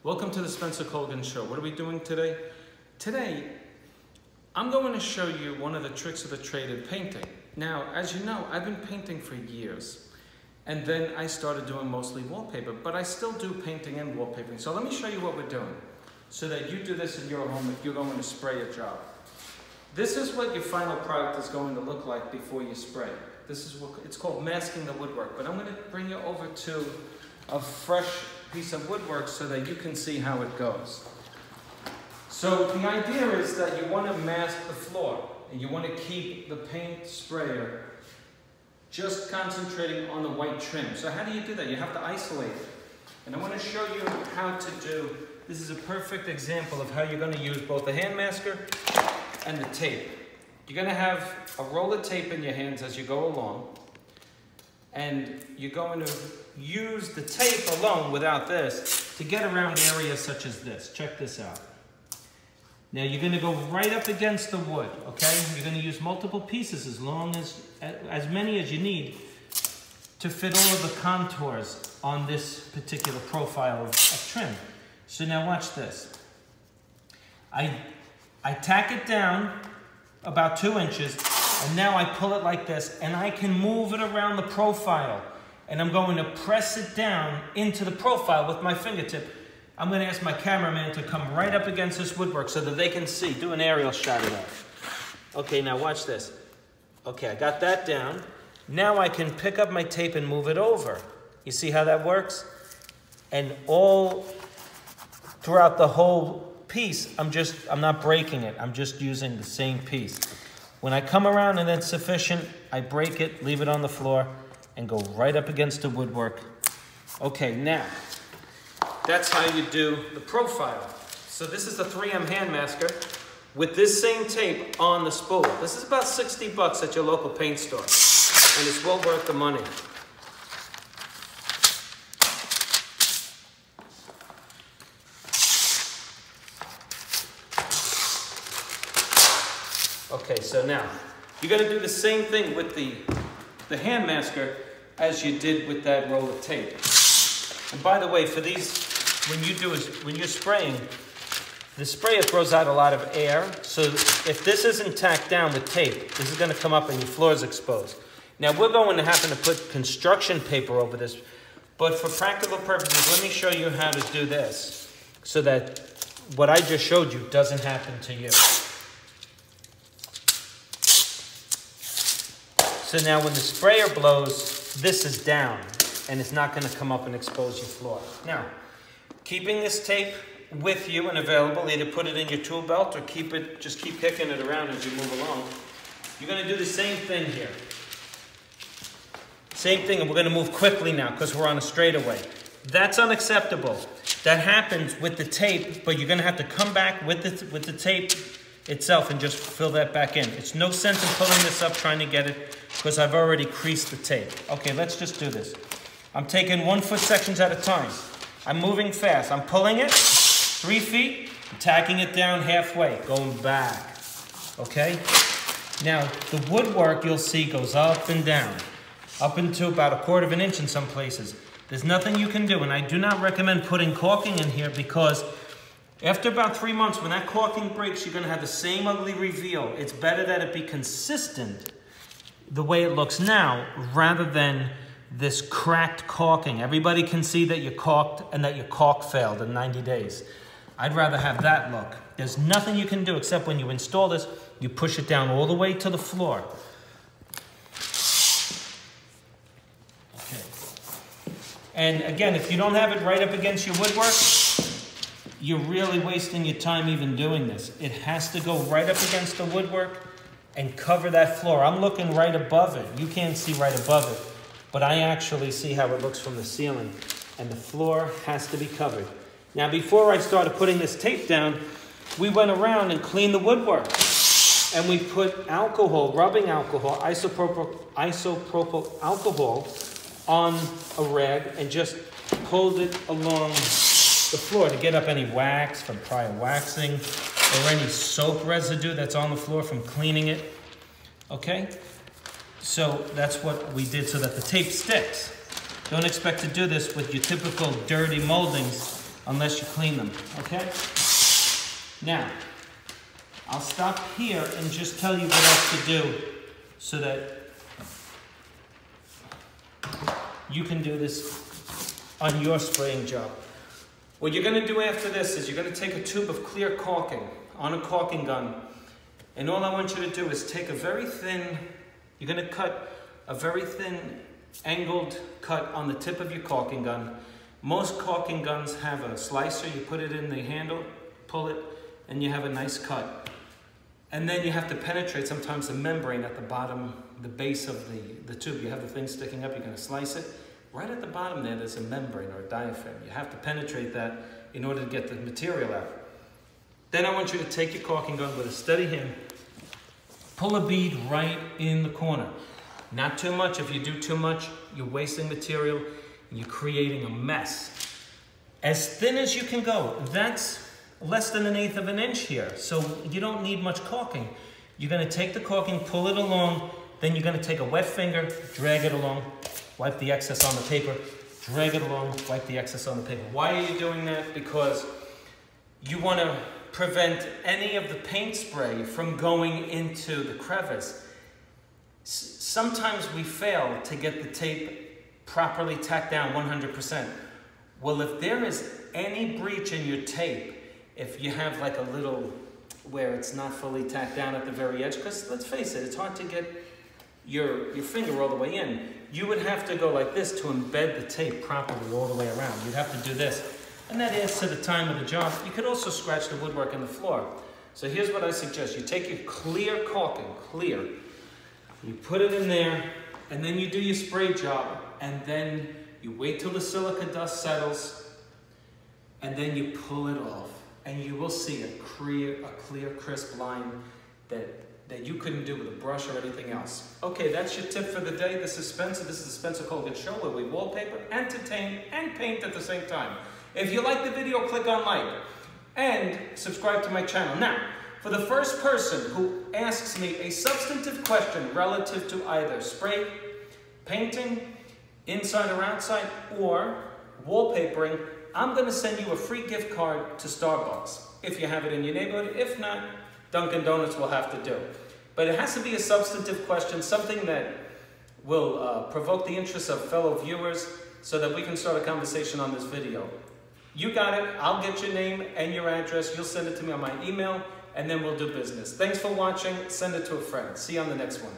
Welcome to the Spencer Colgan Show. What are we doing today? Today, I'm going to show you one of the tricks of the trade in painting. Now, as you know, I've been painting for years. And then I started doing mostly wallpaper, but I still do painting and wallpapering. So let me show you what we're doing so that you do this in your home if you're going to spray a job. This is what your final product is going to look like before you spray. This is what it's called, masking the woodwork. But I'm going to bring you over to a fresh piece of woodwork so that you can see how it goes. So the idea is that you want to mask the floor and you want to keep the paint sprayer just concentrating on the white trim. So how do you do that? You have to isolate it. And I want to show you how to do, this is a perfect example of how you're going to use both the hand masker and the tape. You're going to have a roll of tape in your hands as you go along, and you're going to use the tape alone without this to get around areas such as this. Check this out. Now you're going to go right up against the wood, okay? You're going to use multiple pieces as many as you need to fit all of the contours on this particular profile of trim. So now watch this. I tack it down about 2 inches, and now I pull it like this, and I can move it around the profile. And I'm going to press it down into the profile with my fingertip. I'm going to ask my cameraman to come right up against this woodwork so that they can see. Do an aerial shot of that. Okay, now watch this. Okay, I got that down. Now I can pick up my tape and move it over. You see how that works? And all throughout the whole piece, I'm not breaking it. I'm just using the same piece. When I come around and it's sufficient, I break it, leave it on the floor, and go right up against the woodwork. Okay, now, that's how you do the profile. So this is the 3M hand masker with this same tape on the spool. This is about 60 bucks at your local paint store, and it's well worth the money. Okay, so now, you're going to do the same thing with the hand masker as you did with that roll of tape. And by the way, for these, when you're spraying, the sprayer throws out a lot of air. So if this isn't tacked down with tape, this is going to come up and your floor is exposed. Now we're going to happen to put construction paper over this, but for practical purposes, let me show you how to do this so that what I just showed you doesn't happen to you. So now when the sprayer blows, this is down, and it's not going to come up and expose your floor. Now, keeping this tape with you and available, either put it in your tool belt or just keep kicking it around as you move along. You're going to do the same thing here. Same thing, and we're going to move quickly now because we're on a straightaway. That's unacceptable. That happens with the tape, but you're going to have to come back with the tape itself and just fill that back in. It's no sense in pulling this up trying to get it because I've already creased the tape. Okay, let's just do this. I'm taking 1-foot sections at a time. I'm moving fast. I'm pulling it 3 feet, tacking it down halfway, going back. Okay? Now, the woodwork you'll see goes up and down, up into about 1/4 of an inch in some places. There's nothing you can do, and I do not recommend putting caulking in here because after about 3 months, when that caulking breaks, you're going to have the same ugly reveal. It's better that it be consistent the way it looks now rather than this cracked caulking. Everybody can see that you caulked and that your caulk failed in 90 days. I'd rather have that look. There's nothing you can do except when you install this, you push it down all the way to the floor. Okay. And again, if you don't have it right up against your woodwork, you're really wasting your time even doing this. It has to go right up against the woodwork and cover that floor. I'm looking right above it. You can't see right above it, but I actually see how it looks from the ceiling, and the floor has to be covered. Now, before I started putting this tape down, we went around and cleaned the woodwork, and we put alcohol, rubbing alcohol, isopropyl alcohol on a rag and just pulled it along the floor to get up any wax from prior waxing or any soap residue that's on the floor from cleaning it. Okay? So that's what we did so that the tape sticks. Don't expect to do this with your typical dirty moldings unless you clean them, okay? Now, I'll stop here and just tell you what else to do so that you can do this on your spraying job. What you're going to do after this is you're going to take a tube of clear caulking on a caulking gun, and all I want you to do is take a very thin, you're going to cut a very thin angled cut on the tip of your caulking gun. Most caulking guns have a slicer. You put it in the handle, pull it, and you have a nice cut. And then you have to penetrate sometimes the membrane at the bottom, the base of the tube. You have the thing sticking up, you're going to slice it. Right at the bottom there's a membrane or a diaphragm. You have to penetrate that in order to get the material out. Then I want you to take your caulking gun with a steady hand, pull a bead right in the corner. Not too much. If you do too much, you're wasting material and you're creating a mess. As thin as you can go. That's less than 1/8 of an inch here, so you don't need much caulking. You're going to take the caulking, pull it along, then you're going to take a wet finger, drag it along, wipe the excess on the paper, drag it along, wipe the excess on the paper. Why are you doing that? Because you want to prevent any of the paint spray from going into the crevice. Sometimes we fail to get the tape properly tacked down 100%. Well, if there is any breach in your tape, if you have like a little where it's not fully tacked down at the very edge, because let's face it, it's hard to get your finger all the way in. You would have to go like this to embed the tape properly all the way around. You'd have to do this. And that adds to the time of the job. You could also scratch the woodwork and the floor. So here's what I suggest. You take your clear caulking, clear, you put it in there, and then you do your spray job, and then you wait till the silica dust settles, and then you pull it off. And you will see a clear, crisp line that you couldn't do with a brush or anything else. Okay, that's your tip for the day. This is Spencer. This is the Spencer Colgan Show, where we wallpaper, entertain, and paint at the same time. If you like the video, click on like and subscribe to my channel. Now, for the first person who asks me a substantive question relative to either spray, painting, inside or outside, or wallpapering, I'm going to send you a free gift card to Starbucks, if you have it in your neighborhood. If not, Dunkin' Donuts will have to do. But it has to be a substantive question, something that will provoke the interest of fellow viewers so that we can start a conversation on this video. You got it. I'll get your name and your address. You'll send it to me on my email, and then we'll do business. Thanks for watching. Send it to a friend. See you on the next one.